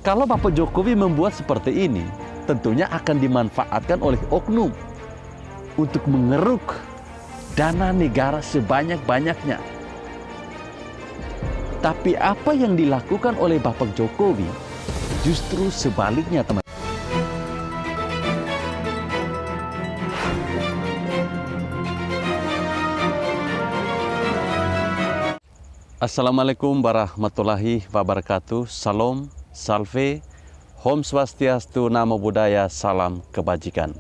Kalau Bapak Jokowi membuat seperti ini, tentunya akan dimanfaatkan oleh oknum untuk mengeruk dana negara sebanyak-banyaknya. Tapi apa yang dilakukan oleh Bapak Jokowi justru sebaliknya, teman. Assalamualaikum warahmatullahi wabarakatuh. Salam, salve, Om Swastiastu, Namo Buddhaya, salam kebajikan.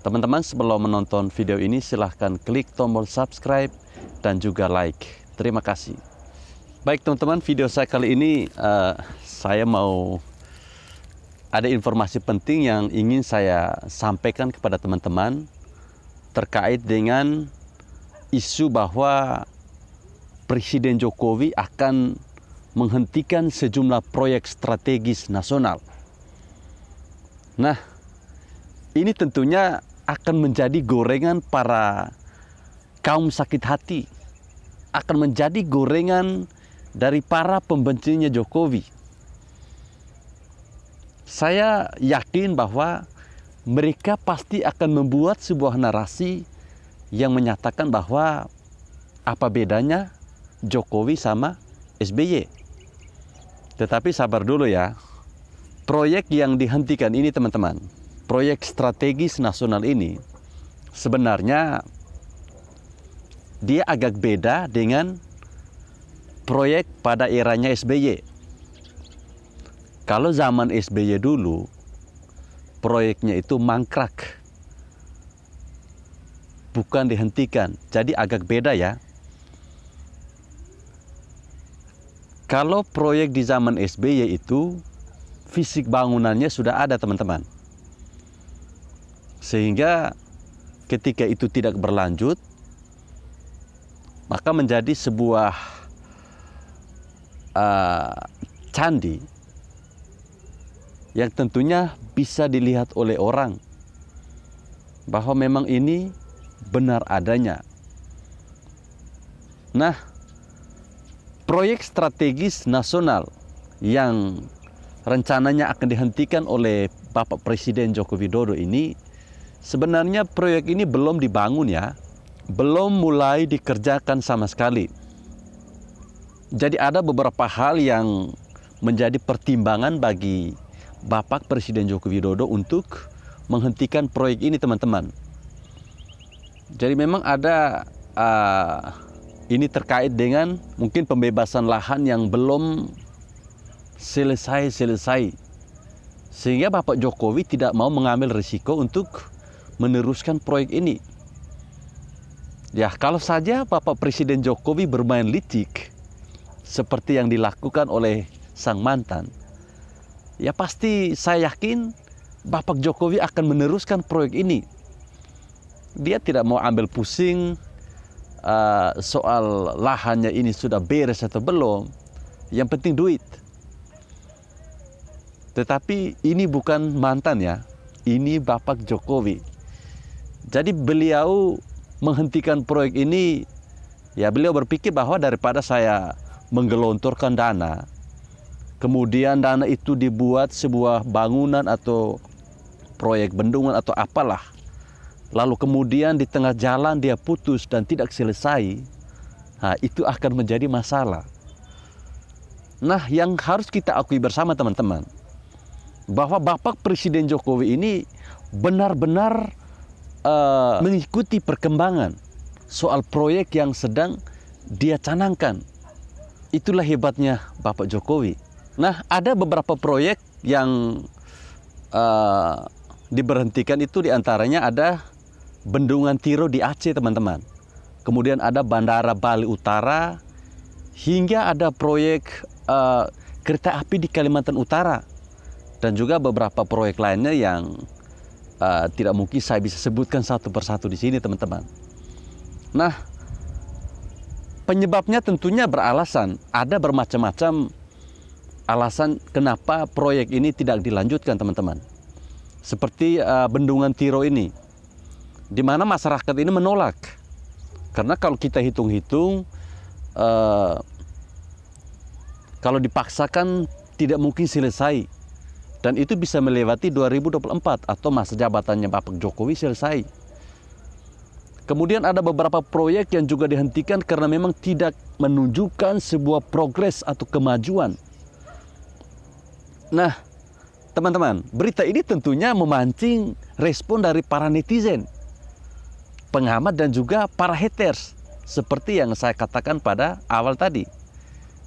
Teman-teman, sebelum menonton video ini silahkan klik tombol subscribe dan juga like. Terima kasih. Baik teman-teman, video saya kali ini saya mau ada informasi penting yang ingin saya sampaikan kepada teman-teman terkait dengan isu bahwa Presiden Jokowi akan menghentikan sejumlah proyek strategis nasional. Nah, ini tentunya akan menjadi gorengan para kaum sakit hati, akan menjadi gorengan dari para pembencinya Jokowi. Saya yakin bahwa mereka pasti akan membuat sebuah narasi yang menyatakan bahwa apa bedanya Jokowi sama SBY. Tetapi sabar dulu ya. Proyek yang dihentikan ini teman-teman, proyek strategis nasional ini sebenarnya dia agak beda dengan proyek pada eranya SBY. Kalau zaman SBY dulu, proyeknya itu mangkrak, bukan dihentikan. Jadi agak beda ya. Kalau proyek di zaman SBY itu fisik bangunannya sudah ada teman-teman. Sehingga ketika itu tidak berlanjut, maka menjadi sebuah candi yang tentunya bisa dilihat oleh orang bahwa memang ini benar adanya. Nah, proyek strategis nasional yang rencananya akan dihentikan oleh Bapak Presiden Joko Widodo ini, sebenarnya proyek ini belum dibangun ya, belum mulai dikerjakan sama sekali. Jadi ada beberapa hal yang menjadi pertimbangan bagi Bapak Presiden Joko Widodo untuk menghentikan proyek ini teman-teman. Jadi memang ada ini terkait dengan mungkin pembebasan lahan yang belum selesai. Sehingga Bapak Jokowi tidak mau mengambil risiko untuk meneruskan proyek ini. Ya, kalau saja Bapak Presiden Jokowi bermain licik seperti yang dilakukan oleh sang mantan, ya pasti saya yakin Bapak Jokowi akan meneruskan proyek ini. Dia tidak mau ambil pusing soal lahannya ini sudah beres atau belum. Yang penting duit. Tetapi ini bukan mantan ya, ini Bapak Jokowi. Jadi beliau menghentikan proyek ini, ya beliau berpikir bahwa daripada saya menggelontorkan dana, kemudian dana itu dibuat sebuah bangunan atau proyek bendungan atau apalah, lalu kemudian di tengah jalan dia putus dan tidak selesai, nah, itu akan menjadi masalah. Nah, yang harus kita akui bersama teman-teman, bahwa Bapak Presiden Jokowi ini benar-benar mengikuti perkembangan soal proyek yang sedang dia canangkan. Itulah hebatnya Bapak Jokowi. Nah, ada beberapa proyek yang diberhentikan itu, diantaranya ada Bendungan Tiro di Aceh teman-teman. Kemudian ada Bandara Bali Utara, hingga ada proyek kereta api di Kalimantan Utara. Dan juga beberapa proyek lainnya yang tidak mungkin saya bisa sebutkan satu persatu di sini teman-teman. Nah, penyebabnya tentunya beralasan. Ada bermacam-macam alasan kenapa proyek ini tidak dilanjutkan teman-teman. Seperti Bendungan Tiro ini, di mana masyarakat ini menolak. Karena kalau kita hitung-hitung, kalau dipaksakan tidak mungkin selesai. Dan itu bisa melewati 2024 atau masa jabatannya Bapak Jokowi selesai. Kemudian ada beberapa proyek yang juga dihentikan karena memang tidak menunjukkan sebuah progres atau kemajuan. Nah, teman-teman, berita ini tentunya memancing respon dari para netizen, pengamat dan juga para haters. Seperti yang saya katakan pada awal tadi.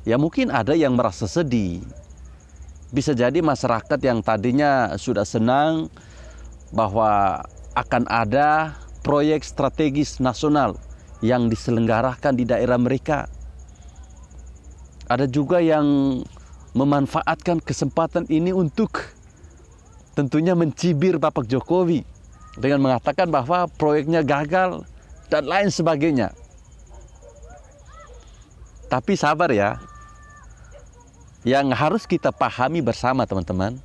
Ya mungkin ada yang merasa sedih. Bisa jadi masyarakat yang tadinya sudah senang bahwa akan ada proyek strategis nasional yang diselenggarakan di daerah mereka. Ada juga yang memanfaatkan kesempatan ini untuk tentunya mencibir Bapak Jokowi dengan mengatakan bahwa proyeknya gagal dan lain sebagainya. Tapi sabar ya. Yang harus kita pahami bersama teman-teman,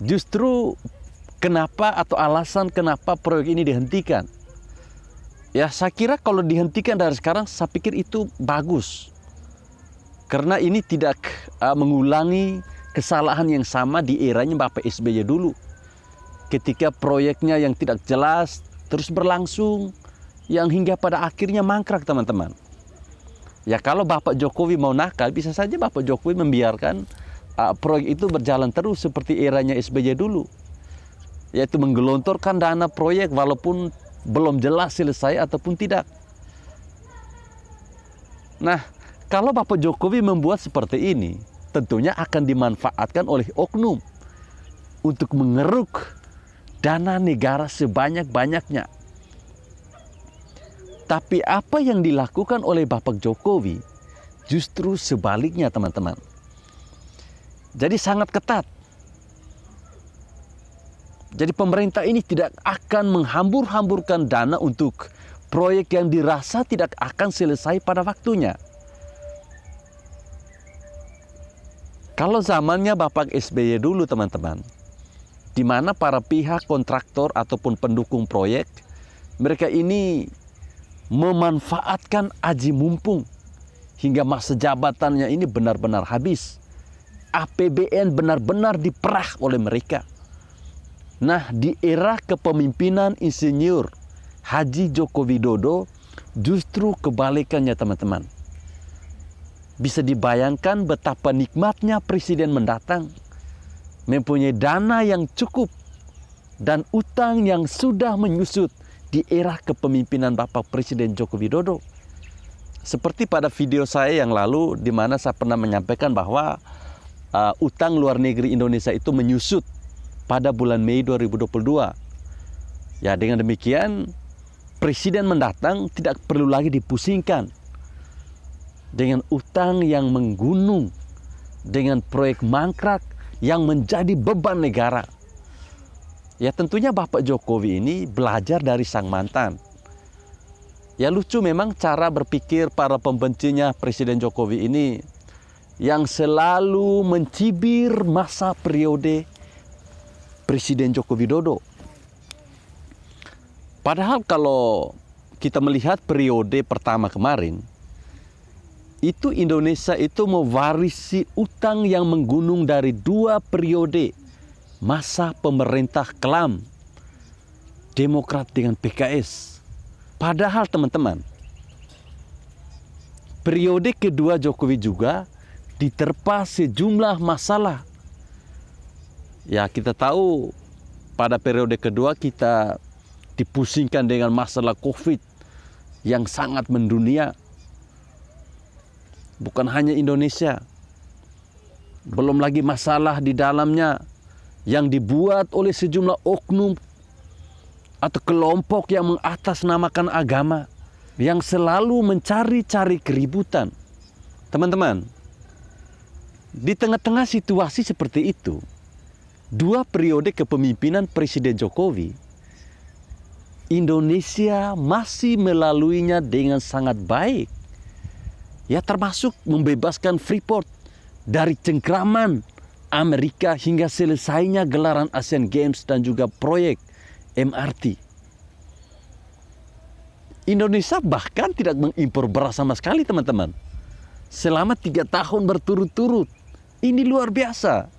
justru kenapa atau alasan kenapa proyek ini dihentikan. Ya saya kira kalau dihentikan dari sekarang saya pikir itu bagus. Karena ini tidak mengulangi kesalahan yang sama di eranya Bapak SBY dulu. Ketika proyeknya yang tidak jelas terus berlangsung, yang hingga pada akhirnya mangkrak teman-teman. Ya kalau Bapak Jokowi mau nakal, bisa saja Bapak Jokowi membiarkan proyek itu berjalan terus seperti eranya SBY dulu. Yaitu menggelontorkan dana proyek walaupun belum jelas selesai ataupun tidak. Nah, kalau Bapak Jokowi membuat seperti ini, tentunya akan dimanfaatkan oleh oknum untuk mengeruk dana negara sebanyak-banyaknya. Tapi apa yang dilakukan oleh Bapak Jokowi justru sebaliknya teman-teman. Jadi sangat ketat. Jadi pemerintah ini tidak akan menghambur-hamburkan dana untuk proyek yang dirasa tidak akan selesai pada waktunya. Kalau zamannya Bapak SBY dulu teman-teman, di mana para pihak kontraktor ataupun pendukung proyek, mereka ini memanfaatkan aji mumpung hingga masa jabatannya ini benar-benar habis. APBN benar-benar diperah oleh mereka. Nah, di era kepemimpinan Insinyur Haji Joko Widodo justru kebalikannya teman-teman. Bisa dibayangkan betapa nikmatnya presiden mendatang mempunyai dana yang cukup dan utang yang sudah menyusut di era kepemimpinan Bapak Presiden Joko Widodo. Seperti pada video saya yang lalu di mana saya pernah menyampaikan bahwa utang luar negeri Indonesia itu menyusut pada bulan Mei 2022. Ya dengan demikian presiden mendatang tidak perlu lagi dipusingkan dengan utang yang menggunung, dengan proyek mangkrak yang menjadi beban negara. Ya tentunya Bapak Jokowi ini belajar dari sang mantan. Ya lucu memang cara berpikir para pembencinya Presiden Jokowi ini yang selalu mencibir masa periode Presiden Joko Widodo. Padahal kalau kita melihat periode pertama kemarin, itu Indonesia itu mewarisi utang yang menggunung dari 2 periode masa pemerintah kelam Demokrat dengan PKS. Padahal teman-teman, periode kedua Jokowi juga diterpa sejumlah masalah. Ya kita tahu pada periode kedua kita dipusingkan dengan masalah COVID yang sangat mendunia. Bukan hanya Indonesia, belum lagi masalah di dalamnya yang dibuat oleh sejumlah oknum atau kelompok yang mengatasnamakan agama yang selalu mencari-cari keributan. Teman-teman, di tengah-tengah situasi seperti itu, 2 periode kepemimpinan Presiden Jokowi, Indonesia masih melaluinya dengan sangat baik. Ya termasuk membebaskan Freeport dari cengkraman Amerika hingga selesainya gelaran Asian Games dan juga proyek MRT. Indonesia bahkan tidak mengimpor beras sama sekali teman-teman. Selama 3 tahun berturut-turut. Ini luar biasa.